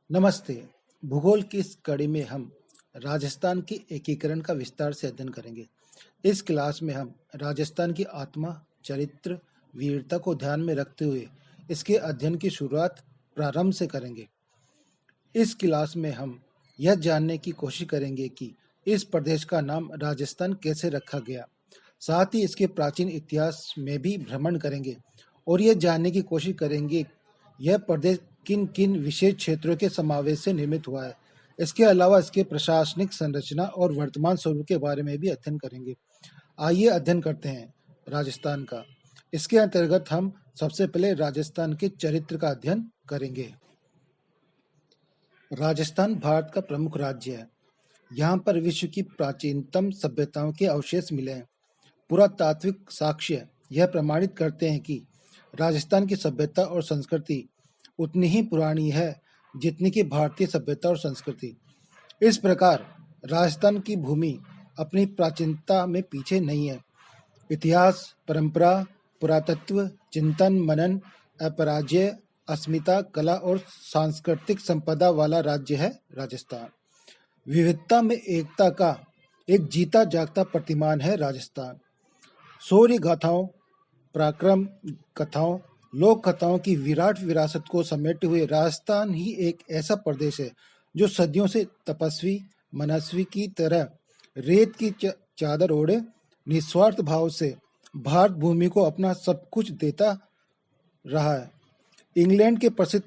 नमस्ते। भूगोल की इस कड़ी में हम राजस्थान की एकीकरण का विस्तार से अध्ययन करेंगे। इस क्लास में हम राजस्थान की आत्मा, चरित्र, वीरता को ध्यान में रखते हुए इसके अध्ययन की शुरुआत प्रारंभ से करेंगे। इस क्लास में हम यह जानने की कोशिश करेंगे कि इस प्रदेश का नाम राजस्थान कैसे रखा गया। साथ ही इसके प्राचीन इतिहास में भी भ्रमण करेंगे और यह जानने की कोशिश करेंगे यह प्रदेश किन किन विशेष क्षेत्रों के समावेश से निर्मित हुआ है। इसके अलावा इसके प्रशासनिक संरचना और वर्तमान स्वरूप के बारे में भी अध्ययन करेंगे। आइए अध्ययन करते हैं राजस्थान का। इसके अंतर्गत हम सबसे पहले राजस्थान के चरित्र का अध्ययन करेंगे। राजस्थान भारत का प्रमुख राज्य है। यहाँ पर विश्व की प्राचीनतम सभ्यताओं के अवशेष मिले हैं। पुरातात्विक साक्ष्य यह प्रमाणित करते हैं कि राजस्थान की सभ्यता और संस्कृति उतनी ही पुरानी है जितनी कि भारतीय सभ्यता और संस्कृति। इस प्रकार राजस्थान की भूमि अपनी प्राचीनता में पीछे नहीं है। इतिहास, परंपरा, पुरातत्व, चिंतन, मनन, अपराजय, अस्मिता, कला और सांस्कृतिक संपदा वाला राज्य है राजस्थान। विविधता में एकता का एक जीता जागता प्रतिमान है राजस्थान। शौर्य गाथाओं, पराक्रम कथाओं, लोक कथाओं की विराट विरासत को समेटे हुए राजस्थान ही एक ऐसा प्रदेश है जो सदियों से तपस्वी मनस्वी की तरह रेत की चादर ओढ़े निस्वार्थ भाव से भारत भूमि को अपना सब कुछ देता रहा है। इंग्लैंड के प्रसिद्ध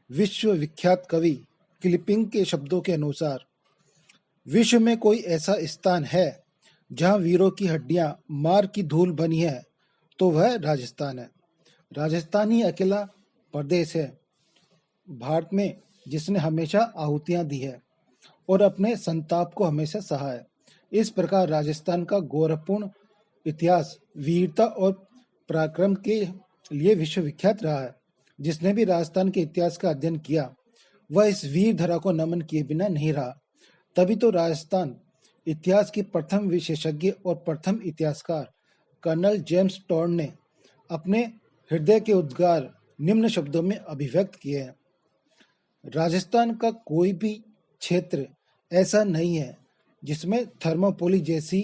विश्व विख्यात कवि किपलिंग के शब्दों के अनुसार विश्व में कोई ऐसा स्थान है जहां वीरों की हड्डियां मार की धूल बनी है तो वह राजस्थान है। राजस्थान ही अकेला प्रदेश है भारत में जिसने हमेशा आहुतियां दी है और अपने संताप को हमेशा सहा है। इस प्रकार राजस्थान का गौरवपूर्ण इतिहास वीरता और पराक्रम के लिए विश्वविख्यात रहा है। जिसने भी राजस्थान के इतिहास का अध्ययन किया वह इस वीर धरा को नमन किए बिना नहीं रहा। तभी तो राजस्थान इतिहास के प्रथम विशेषज्ञ और प्रथम इतिहासकार कर्नल जेम्स टॉड ने अपने हृदय के उद्गार निम्न शब्दों में अभिव्यक्त किए हैं। राजस्थान का कोई भी क्षेत्र ऐसा नहीं है जिसमें थर्मोपोली जैसी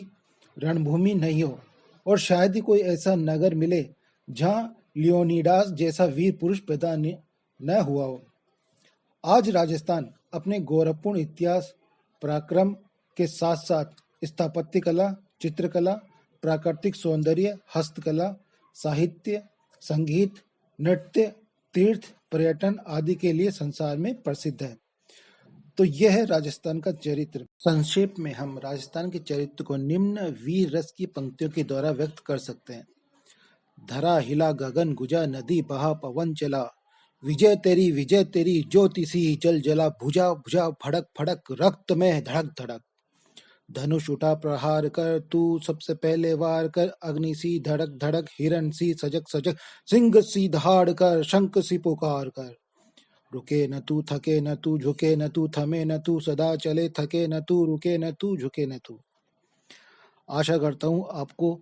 रणभूमि नहीं हो और शायद ही कोई ऐसा नगर मिले जहां लियोनिडास जैसा वीर पुरुष पैदा न हुआ हो। आज राजस्थान अपने गौरवपूर्ण इतिहास पराक्रम के साथ साथ स्थापत्य कला, चित्रकला, प्राकृतिक सौंदर्य, हस्तकला, साहित्य, संगीत, नृत्य, तीर्थ, पर्यटन आदि के लिए संसार में प्रसिद्ध है। तो यह है राजस्थान का चरित्र। संक्षेप में हम राजस्थान के चरित्र को निम्न वीर रस की पंक्तियों के द्वारा व्यक्त कर सकते हैं। धरा हिला गगन गुजा नदी बहा पवन चला, विजय तेरी ज्योति सी जल जला, भुजा भुजा भड़क भड़क रक्त में धड़क धड़क। धनुष उठा प्रहार कर तू सबसे पहले वार कर, अग्नि सी धड़क धड़क हिरण सी सजग सजग, सिंह सी दहाड़ कर शंख सी पुकार कर। रुके न तू थके न तू झुके न तू थमे न तू सदा चले, थके न तू रुके न तू झुके न तू। आशा करता हूँ आपको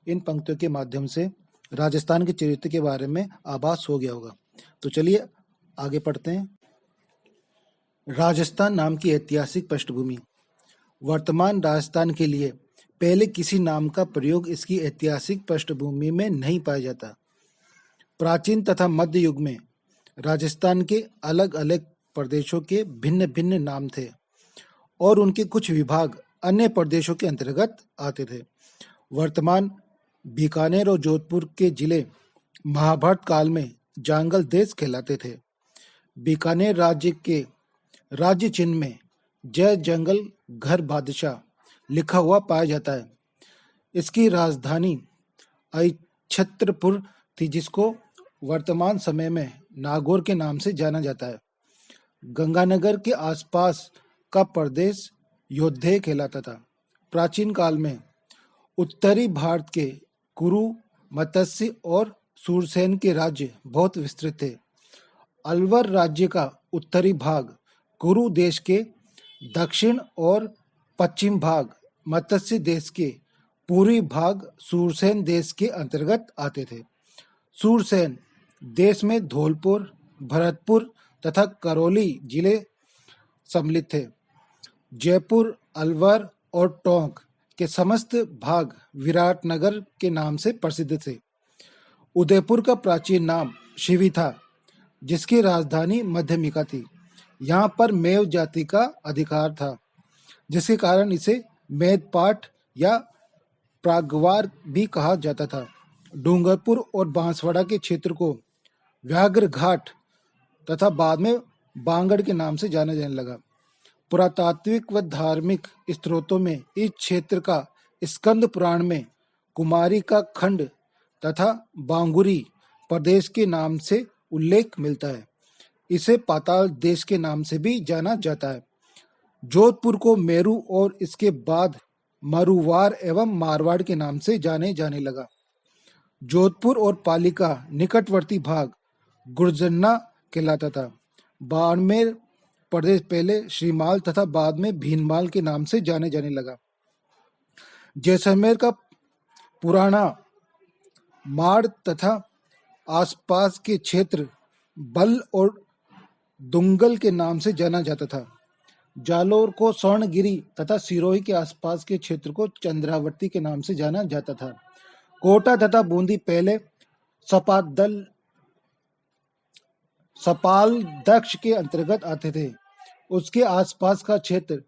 इन पंक्तियों के माध्यम से राजस्थान के चरित्र के बारे में आभास हो गया होगा। तो चलिए आगे पढ़ते हैं। राजस्थान नाम की ऐतिहासिक पृष्ठभूमि। वर्तमान राजस्थान के लिए पहले किसी नाम का प्रयोग इसकी ऐतिहासिक पृष्ठभूमि में नहीं पाया जाता। प्राचीन तथा मध्य युग में राजस्थान के अलग अलग प्रदेशों के भिन्न भिन्न नाम थे और उनके कुछ विभाग अन्य प्रदेशों के अंतर्गत आते थे। वर्तमान बीकानेर और जोधपुर के जिले महाभारत काल में जांगल देश कहलाते थे। बीकानेर राज्य के राज्य चिन्ह में जय जंगल घर बादशाह लिखा हुआ पाया जाता है। इसकी राजधानी अहिच्छत्रपुर थी जिसको वर्तमान समय में नागौर के नाम से जाना जाता है। गंगानगर के आसपास का प्रदेश योद्धे कहलाता था। प्राचीन काल में उत्तरी भारत के कुरु, मत्स्य और सूरसेन के राज्य बहुत विस्तृत थे। अलवर राज्य का उत्तरी भाग कुरु देश के दक्षिण और पश्चिम भाग मत्स्य देश के पूर्वी भाग सूरसेन देश के अंतर्गत आते थे। सूरसेन देश में धौलपुर, भरतपुर तथा करौली जिले सम्मिलित थे। जयपुर, अलवर और टोंक के समस्त भाग विराटनगर के नाम से प्रसिद्ध थे। उदयपुर का प्राचीन नाम शिवी था, जिसकी राजधानी मध्यमिका थी। यहाँ पर मेव जाति का अधिकार था, जिसके कारण इसे मेदपाट या प्रागवार भी कहा जाता था। डूंगरपुर और बांसवाड़ा के क्षेत्र को व्याघ्र घाट तथा बाद में बांगड़ के नाम से जाना जाने लगा। पुरातात्विक व धार्मिक स्रोतों में इस क्षेत्र का स्कंद पुराण में कुमारी का खंड तथा बांगुरी प्रदेश के नाम से उल्लेख मिलता है। इसे पाताल देश के नाम से भी जाना जाता है। जोधपुर को मेरू और इसके बाद मारूवार एवं मारवाड़ के नाम से जाने लगा। जोधपुर और पाली का निकटवर्ती भाग गुर्जन्ना कहलाता था। बाड़मेर प्रदेश पहले श्रीमाल तथा बाद में भीनमाल के नाम से जाने लगा। जैसलमेर का पुराना माड़ तथा आसपास के क्षेत्र बल और दुंगल के नाम से जाना जाता था। जालोर को स्वर्णगिरी तथा सिरोही के आसपास के क्षेत्र को चंद्रावती के नाम से जाना जाता था। कोटा तथा बूंदी पहले सपाल दक्ष के अंतर्गत आते थे। उसके आसपास का क्षेत्र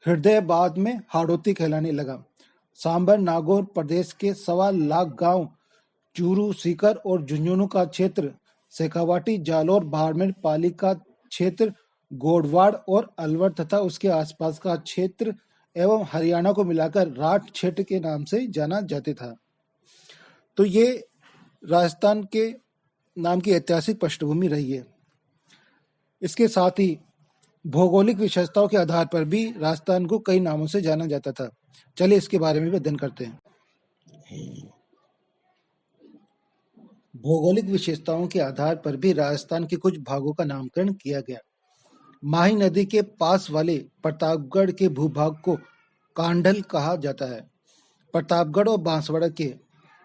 हृदयबाद में हाड़ौती कहलाने लगा। सांबर नागौर प्रदेश के 1.25 लाख गांव, चूरू, सीकर और झुंझुनू का क्षेत्र, शेखावाटी, जालोर, बाड़मेर, पाली का क्षेत्र, गोडवाड़ और अलवर तथा उसके आसपास का क्षेत्र एवं हरियाणा को मिलाकर राठ क्षेत्र के नाम से जाना जाता था। तो ये राजस्थान के नाम की ऐतिहासिक पृष्ठभूमि रही है। इसके साथ ही भौगोलिक विशेषताओं के आधार पर भी राजस्थान को कई नामों से जाना जाता था। चलिए इसके बारे में भी अध्ययन करते हैं। भौगोलिक विशेषताओं के आधार पर भी राजस्थान के कुछ भागों का नामकरण किया गया। माही नदी के पास वाले प्रतापगढ़ के भूभाग को कांडल कहा जाता है। प्रतापगढ़ और बांसवाड़ा के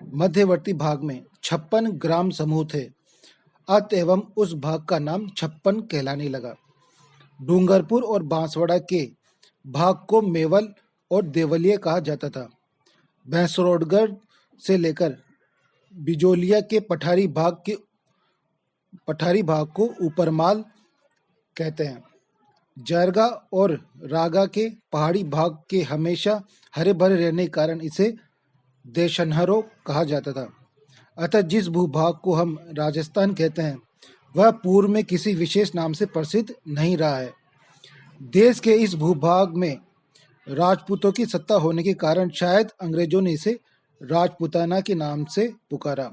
मध्यवर्ती भाग में 56 ग्राम समूह थे। अतएव उस भाग का नाम छप्पन कहलाने लगा। डूंगरपुर और बांसवाड़ा के भाग को मेवल और देवलिया कहा जाता था। भैंसरोडगढ़ से लेकर बिजोलिया के पठारी भाग को ऊपरमाल कहते हैं। जरगा और रागा के पहाड़ी भाग के हमेशा हरे भरे रहने के कारण इसे देशनहरों कहा जाता था। अतः जिस भूभाग को हम राजस्थान कहते हैं वह पूर्व में किसी विशेष नाम से प्रसिद्ध नहीं रहा है। देश के इस भूभाग में राजपूतों की सत्ता होने के कारण शायद अंग्रेजों ने इसे राजपूताना के नाम से पुकारा।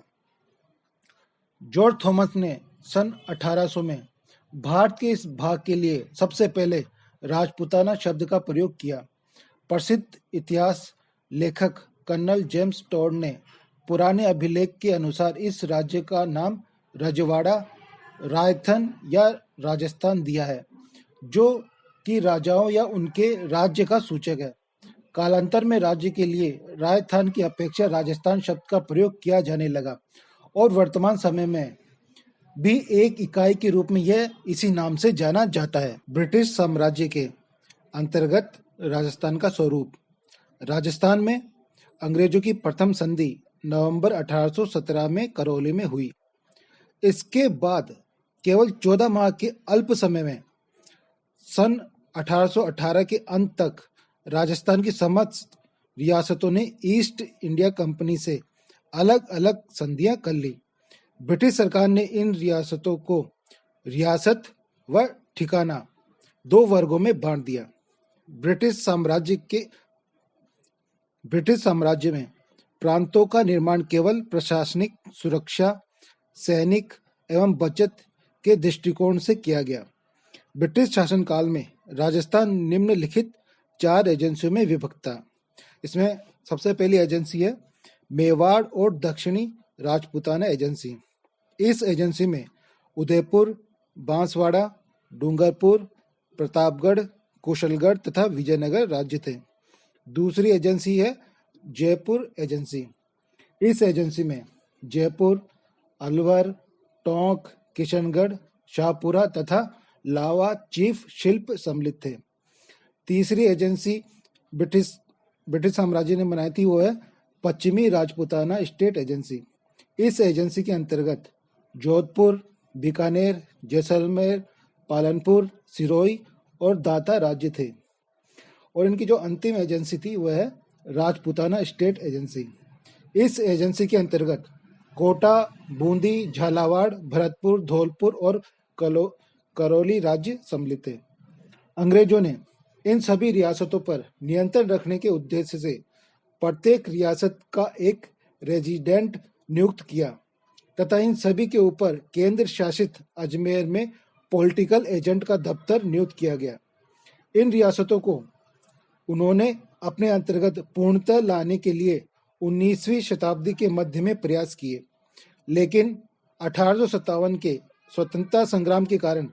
जॉर्ज थॉमस ने सन 1800 में भारत के इस भाग के लिए सबसे पहले राजपूताना शब्द का प्रयोग किया। प्रसिद्ध इतिहास लेखक कर्नल जेम्स टॉड ने पुराने अभिलेख के अनुसार इस राज्य का नाम रजवाड़ा, रायथन या राजस्थान दिया है, जो कि राजाओं या उनके राज्य का सूचक है। कालांतर में राज्य के लिए राजस्थान की अपेक्षा राजस्थान शब्द का प्रयोग किया जाने लगा और वर्तमान समय में भी एक इकाई के रूप में यह इसी नाम से जाना जाता है। ब्रिटिश साम्राज्य के अंतर्गत राजस्थान का स्वरूप। राजस्थान में अंग्रेजों की प्रथम संधि नवंबर 1817 में करौली में हुई। इसके बाद केवल 14 माह के अल्प समय में सन 1818 के अंत तक राजस्थान की समस्त रियासतों ने ईस्ट इंडिया कंपनी से अलग अलग संधियां कर ली। ब्रिटिश सरकार ने इन रियासतों को रियासत व ठिकाना 2 वर्गों में बांट दिया। ब्रिटिश साम्राज्य में प्रांतों का निर्माण केवल प्रशासनिक, सुरक्षा, सैनिक एवं बचत के दृष्टिकोण से किया गया। ब्रिटिश शासनकाल में राजस्थान निम्नलिखित 4 एजेंसियों में विभक्त था। इसमें सबसे पहली एजेंसी है मेवाड़ और दक्षिणी राजपूताना एजेंसी। इस एजेंसी में उदयपुर, बांसवाड़ा, डूंगरपुर, प्रतापगढ़, कुशलगढ़ तथा विजयनगर राज्य थे। दूसरी एजेंसी है जयपुर एजेंसी। इस एजेंसी में जयपुर, अलवर, टोंक, किशनगढ़, शाहपुरा तथा लावा चीफ शिल्प सम्मिलित थे। तीसरी एजेंसी ब्रिटिश ब्रिटिश साम्राज्य ने बनाई थी, वो है पश्चिमी राजपूताना स्टेट एजेंसी। इस एजेंसी के अंतर्गत जोधपुर, बीकानेर, जैसलमेर, पालनपुर, सिरोही और दाता राज्य थे। और इनकी जो अंतिम एजेंसी थी वह है राजपूताना स्टेट एजेंसी। इस एजेंसी के अंतर्गत कोटा, बूंदी, झालावाड़, भरतपुर, धौलपुर और करौली राज्य सम्मिलित थे। अंग्रेजों ने इन सभी रियासतों पर नियंत्रण रखने के उद्देश्य से प्रत्येक रियासत का एक रेजिडेंट नियुक्त किया तथा इन सभी के ऊपर केंद्र शासित अजमेर में पॉलिटिकल एजेंट का दफ्तर नियुक्त किया गया। इन रियासतों को उन्होंने अपने अंतर्गत पूर्णतः लाने के लिए 19वीं शताब्दी के मध्य में प्रयास किए, लेकिन 1857 के स्वतंत्रता संग्राम के कारण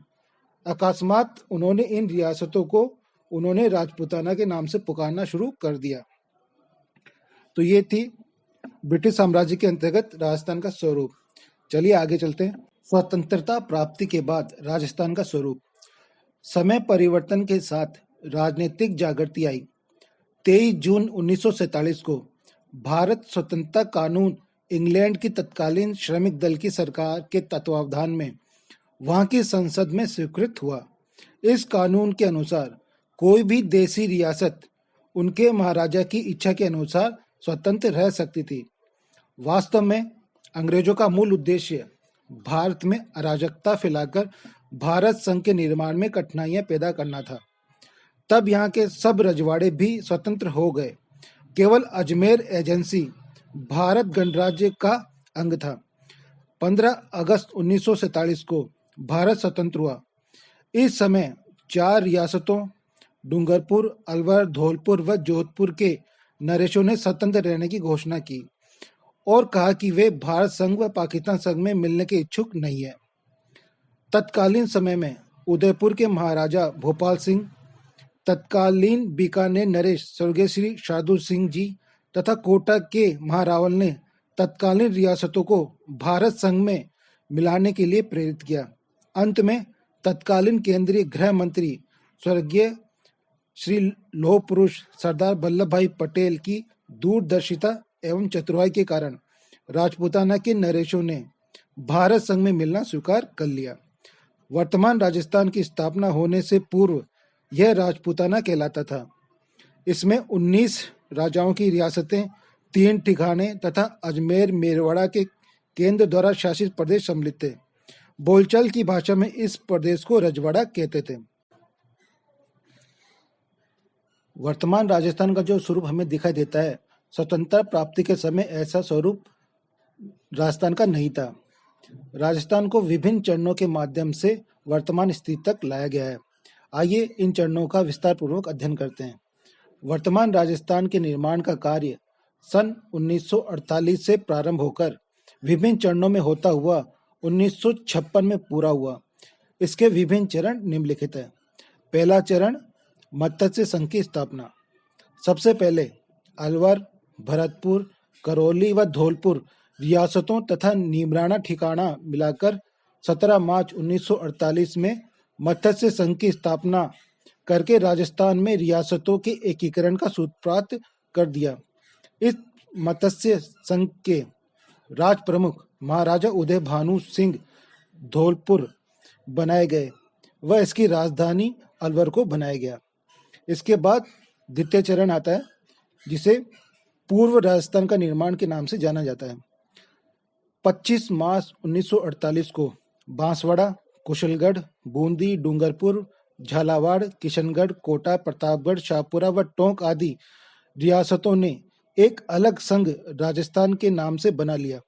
अकस्मात उन्होंने इन रियासतों को राजपूताना के नाम से पुकारना शुरू कर दिया। तो ये थी ब्रिटिश साम्राज्य के अंतर्गत राजस्थान का स्वरूप। चलिए आगे चलते हैं। स्वतंत्रता प्राप्ति के बाद राजस्थान का स्वरूप। समय परिवर्तन के साथ राजनीतिक जागृति आई। 23 जून 1947 को भारत स्वतंत्रता कानून इंग्लैंड की तत्कालीन श्रमिक दल की सरकार के तत्वावधान में वहां की संसद में स्वीकृत हुआ। इस कानून के अनुसार कोई भी देशी रियासत उनके महाराजा की इच्छा के अनुसार स्वतंत्र रह सकती थी। वास्तव में अंग्रेजों का मूल उद्देश्य भारत में अराजकता फैलाकर भारत संघ के निर्माण में कठिनाइयां पैदा करना था। तब यहाँ के सब रजवाड़े भी स्वतंत्र हो गए। केवल अजमेर एजेंसी भारत गणराज्य का अंग था। 15 अगस्त 1947 को भारत स्वतंत्र हुआ। इस समय 4 रियासतों डूंगरपुर, अलवर, धौलपुर व जोधपुर के नरेशों ने स्वतंत्र रहने की घोषणा की और कहा कि वे भारत संघ व पाकिस्तान संघ में मिलने के इच्छुक नहीं है। तत्कालीन समय में उदयपुर के महाराजा भोपाल सिंह, तत्कालीन बीकानेर नरेश स्वर्गीय श्री शार्दुल सिंह जी तथा कोटा के महारावल ने तत्कालीन रियासतों को भारत संघ में मिलाने के लिए प्रेरित किया। अंत में तत्कालीन केंद्रीय गृह मंत्री स्वर्गीय श्री लौह पुरुष सरदार वल्लभ भाई पटेल की दूरदर्शिता एवं चतुराई के कारण राजपूताना के नरेशों ने भारत संघ में मिलना स्वीकार कर लिया। वर्तमान राजस्थान की स्थापना होने से पूर्व यह राजपूताना कहलाता था। इसमें 19 राजाओं की रियासतें, 3 ठिकाने तथा अजमेर मेरवाड़ा के केंद्र द्वारा शासित प्रदेश सम्मिलित थे। बोलचाल की भाषा में इस प्रदेश को रजवाड़ा कहते थे। वर्तमान राजस्थान का जो स्वरूप हमें दिखाई देता है, स्वतंत्रता प्राप्ति के समय ऐसा स्वरूप राजस्थान का नहीं था। राजस्थान को विभिन्न चरणों के माध्यम से वर्तमान स्थिति तक लाया गया है। आइए इन चरणों का विस्तार पूर्वक अध्ययन करते हैं। वर्तमान राजस्थान के निर्माण का कार्य सन 1948 से प्रारंभ होकर विभिन्न चरणों में होता हुआ 1956 में पूरा हुआ। इसके विभिन्न चरण निम्नलिखित है। पहला चरण मत्स्य संघ की स्थापना। सबसे पहले अलवर, भरतपुर, करौली व धौलपुर रियासतों तथा नीमराना ठिकाना मिलाकर 17 मार्च 1948 में मत्स्य संघ की स्थापना करके राजस्थान में रियासतों के एकीकरण का सूत्रपात कर दिया। इस मत्स्य संघ के राज प्रमुख महाराजा उदय भानु सिंह धौलपुर बनाए गए व इसकी राजधानी अलवर को बनाया गया। इसके बाद द्वितीय चरण आता है, जिसे पूर्व राजस्थान का निर्माण के नाम से जाना जाता है। 25 मार्च 1948 को बांसवाड़ा, कुशलगढ़, बूंदी, डूंगरपुर, झालावाड़, किशनगढ़, कोटा, प्रतापगढ़, शाहपुरा व टोंक आदि रियासतों ने एक अलग संघ राजस्थान के नाम से बना लिया,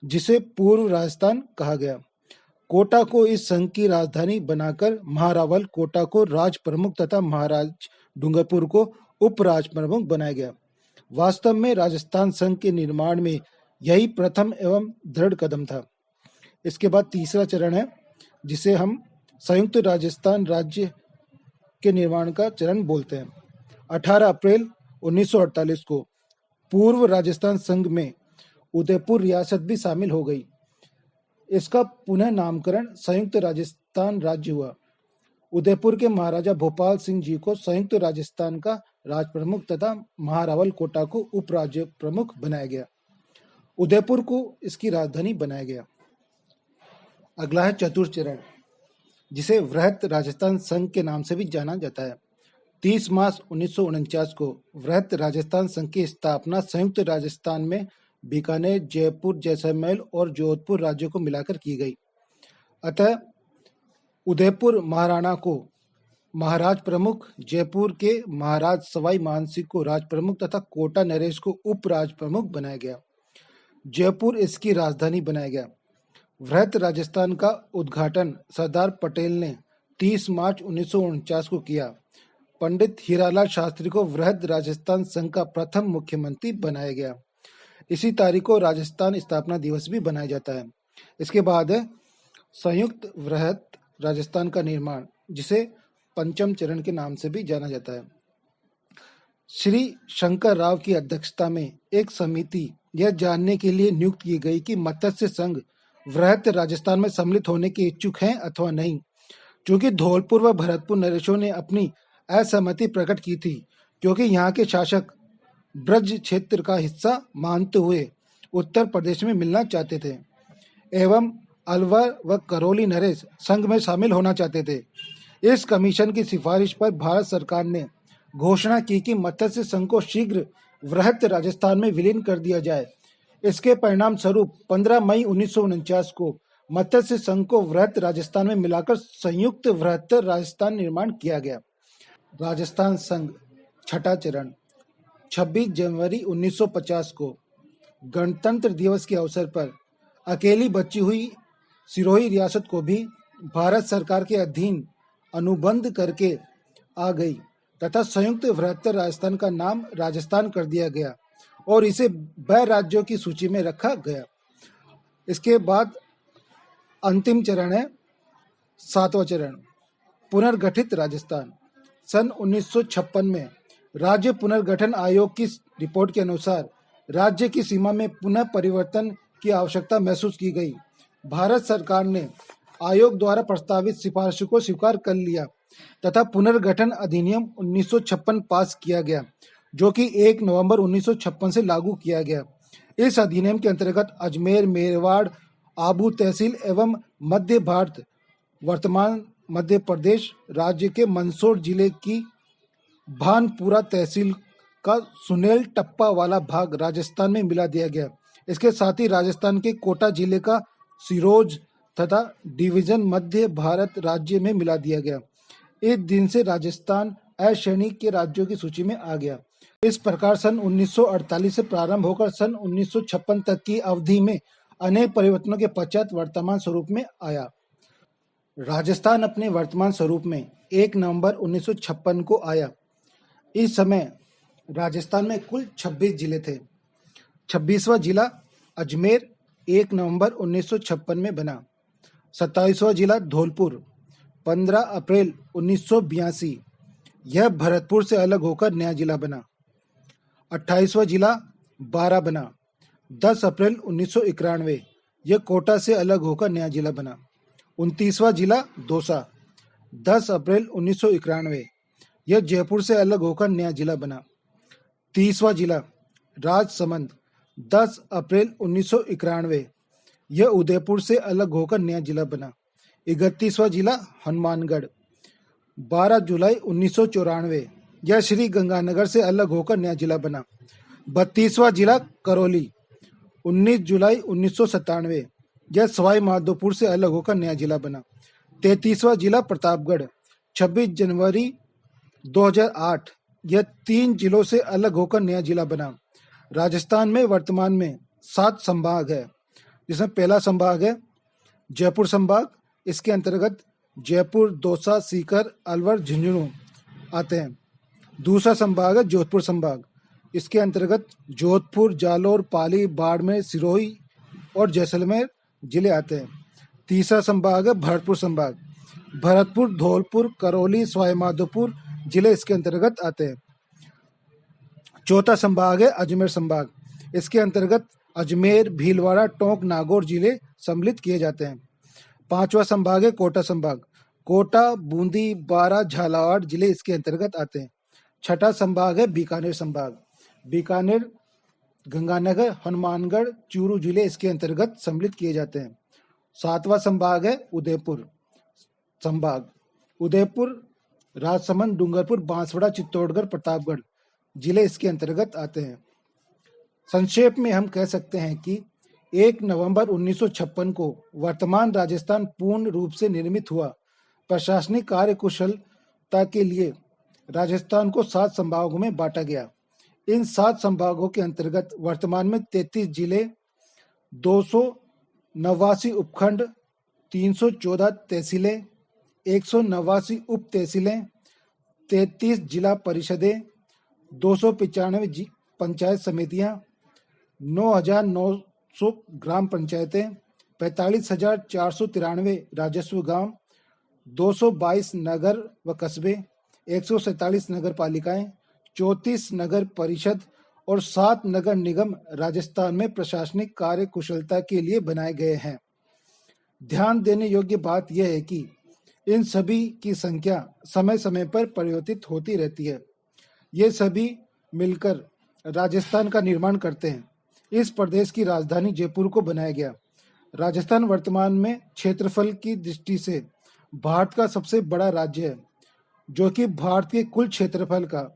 जिसे पूर्व राजस्थान कहा गया। कोटा को इस संघ की राजधानी बनाकर महारावल कोटा को राज प्रमुख तथा महाराज डूंगरपुर को उप राज प्रमुख बनाया गया। वास्तव में राजस्थान संघ के निर्माण में यही प्रथम एवं दृढ़ कदम था। इसके बाद तीसरा चरण है, जिसे हम संयुक्त राजस्थान राज्य के निर्माण का चरण बोलते हैं। 18 अप्रैल 1948 को पूर्व राजस्थान संघ में उदयपुर रियासत भी शामिल हो गई। इसका पुनः नामकरण संयुक्त राजस्थान राज्य हुआ। उदयपुर के महाराजा भोपाल सिंह जी को संयुक्त राजस्थान का राज प्रमुख तथा महारावल कोटा को उप राज्य प्रमुख बनाया गया। उदयपुर को इसकी राजधानी बनाया गया। अगला है चतुर्थ चरण, जिसे वृहत राजस्थान संघ के नाम से भी जाना जाता है। 30 मार्च 1949 को वृहत राजस्थान संघ की स्थापना संयुक्त राजस्थान में बीकानेर, जयपुर, जैसलमेर और जोधपुर राज्यों को मिलाकर की गई। अतः उदयपुर महाराणा को महाराज प्रमुख, जयपुर के महाराज सवाई मानसिंह को राज प्रमुख तथा कोटा नरेश को उप राज प्रमुख बनाया गया। जयपुर इसकी राजधानी बनाया गया। वृहत राजस्थान का उद्घाटन सरदार पटेल ने 30 मार्च 1949 को किया। पंडित हीरालाल शास्त्री को वृहत राजस्थान संघ का प्रथम मुख्यमंत्री बनाया गया। इसी तारीख को राजस्थान स्थापना दिवस भी बनाया जाता है। इसके बाद है संयुक्त वृहत राजस्थान का निर्माण, जिसे पंचम चरण के नाम से भी जाना जाता है। श्री शंकर राव की अध्यक्षता में एक समिति यह जानने के लिए नियुक्त की गई कि मत्स्य संघ वृहत राजस्थान में सम्मिलित होने के इच्छुक हैं अथवा नहीं। चूंकि धौलपुर व भरतपुर नरेशों ने अपनी असहमति प्रकट की थी, क्योंकि यहाँ के शासक ब्रज क्षेत्र का हिस्सा मानते हुए उत्तर प्रदेश में मिलना चाहते थे एवं अलवर व करौली नरेश संघ में शामिल होना चाहते थे। इस कमीशन की सिफारिश पर भारत सरकार ने घोषणा की कि मत्स्य संघ को शीघ्र वृहत राजस्थान में विलीन कर दिया जाए। इसके परिणाम स्वरूप 15 मई 1949 को मत्स्य संघ को वृहत राजस्थान में मिलाकर संयुक्त वृहत राजस्थान निर्माण किया गया। राजस्थान संघ छठा चरण 26 जनवरी 1950 को गणतंत्र दिवस के अवसर पर अकेली बची हुई सिरोही रियासत को भी भारत सरकार के अधीन अनुबंध करके आ गई तथा संयुक्त वृहत राजस्थान का नाम राजस्थान कर दिया गया और इसे 12 राज्यों की सूची में रखा गया। इसके बाद अंतिम चरण है सातवां चरण, पुनर्गठित राजस्थान। सन 1956 में राज्य पुनर्गठन आयोग की रिपोर्ट के अनुसार राज्य की सीमा में पुनः परिवर्तन की आवश्यकता महसूस की गई। भारत सरकार ने आयोग द्वारा प्रस्तावित सिफारिशों को स्वीकार कर लिया तथा पुनर्गठन अधिनियम 1956 पास किया गया, जो कि 1 नवंबर 1956 से लागू किया गया। इस अधिनियम के अंतर्गत अजमेर, मेरवाड़, आबू तहसील एवं मध्य भारत वर्तमान मध्य प्रदेश राज्य के मंदसौर जिले की भानपुरा तहसील का सुनेल टप्पा वाला भाग राजस्थान में मिला दिया गया। इसके साथ ही राजस्थान के कोटा जिले का सिरोज तथा डिवीजन मध्य भारत राज्य में मिला दिया गया। इस दिन से राजस्थान अश्रेणी के राज्यों की सूची में आ गया। इस प्रकार सन 1948 से प्रारंभ होकर सन 1956 तक की अवधि में अनेक परिवर्तनों के पश्चात वर्तमान स्वरूप में आया। राजस्थान अपने वर्तमान स्वरूप में 1 नवंबर 1956 को आया। इस समय राजस्थान में कुल 26 जिले थे। 26वां जिला अजमेर 1 नवंबर 1956 में बना। 27वां जिला धौलपुर 15 अप्रैल 1982, यह भरतपुर से अलग होकर नया जिला बना। 28वां जिला बारा बना। 10 अप्रैल 1991, यह कोटा से अलग होकर नया जिला बना। 29वां जिला दौसा 10 अप्रैल 1991, यह जयपुर से अलग होकर नया जिला बना। 30वां जिला राजसमंद 10 अप्रैल 1991, यह उदयपुर से अलग होकर नया जिला बना। 31वां जिला हनुमानगढ़ 12 जुलाई 1994, यह श्री गंगानगर से अलग होकर नया जिला बना। 32वां जिला करौली 19 जुलाई 1997, यह सवाई माधोपुर से अलग होकर नया जिला बना। 33वां जिला प्रतापगढ़ 26 जनवरी 2008, यह 3 जिलों से अलग होकर नया जिला बना। राजस्थान में वर्तमान में 7 संभाग है, जिसमें पहला संभाग है जयपुर संभाग। इसके अंतर्गत जयपुर, दौसा, सीकर, अलवर, झुंझुनू आते हैं। दूसरा संभाग है जोधपुर संभाग। इसके अंतर्गत जोधपुर, जालौर, पाली, बाड़मेर, सिरोही और जैसलमेर जिले आते हैं। तीसरा संभाग है भरतपुर संभाग। भरतपुर, धौलपुर, करौली, सवाई माधोपुर जिले इसके अंतर्गत आते हैं। चौथा संभाग है अजमेर संभाग। इसके अंतर्गत अजमेर, भीलवाड़ा, टोंक, नागौर जिले सम्मिलित किए जाते हैं। पांचवा संभाग है कोटा संभाग। कोटा, बूंदी, बारां, झालावाड़ जिले इसके अंतर्गत आते हैं। छठा संभाग है बीकानेर संभाग। बीकानेर, गंगानगर, हनुमानगढ़, चूरू जिले इसके अंतर्गत सम्मिलित किए जाते हैं। सातवां संभाग है उदयपुर संभाग। उदयपुर, राजसमंद, डूंगरपुर, बांसवाड़ा, चित्तौड़गढ़, प्रतापगढ़ जिले इसके अंतर्गत आते हैं। संक्षेप में हम कह सकते हैं कि 1 नवंबर 1956 को वर्तमान राजस्थान पूर्ण रूप से निर्मित हुआ। प्रशासनिक कार्यकुशलता के लिए राजस्थान को 7 संभागों में बांटा गया। इन 7 संभागों के अंतर्गत वर्तमान में 33 जिले, 289 उपखंड, 314 तहसीलें, 189 उप तहसीलें, 33 जिला परिषदें, 295 पंचायत समितियां, 9,900 ग्राम पंचायतें, 45,493 राजस्व गांव, 222 नगर व कस्बे, 147 नगर पालिकाएं, 34 नगर परिषद और 7 नगर निगम राजस्थान में प्रशासनिक कार्य कुशलता के लिए बनाए गए हैं। ध्यान देने योग्य बात यह है कि इन सभी की संख्या समय समय पर परिवर्तित होती रहती है। ये सभी मिलकर राजस्थान का निर्माण करते हैं। इस प्रदेश की राजधानी जयपुर को बनाया गया। राजस्थान वर्तमान में क्षेत्रफल की दृष्टि से भारत का सबसे बड़ा राज्य है, जो कि भारत के कुल क्षेत्रफल का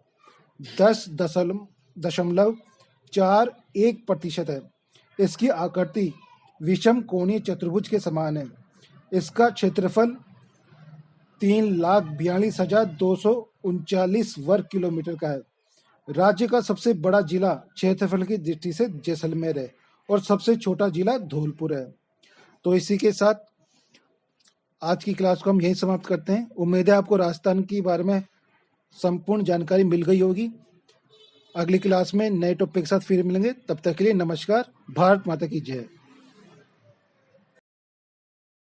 10.41% है। इसकी आकृति विषम कोणीय चतुर्भुज के समान है। इसका क्षेत्रफल 3,42,239 वर्ग किलोमीटर का है। राज्य का सबसे बड़ा जिला क्षेत्रफल की दृष्टि से जैसलमेर है और सबसे छोटा जिला धौलपुर है। तो इसी के साथ आज की क्लास को हम यहीं समाप्त करते हैं। उम्मीद है आपको राजस्थान के बारे में संपूर्ण जानकारी मिल गई होगी। अगली क्लास में नए टॉपिक के साथ फिर मिलेंगे। तब तक के लिए नमस्कार। भारत माता की जय।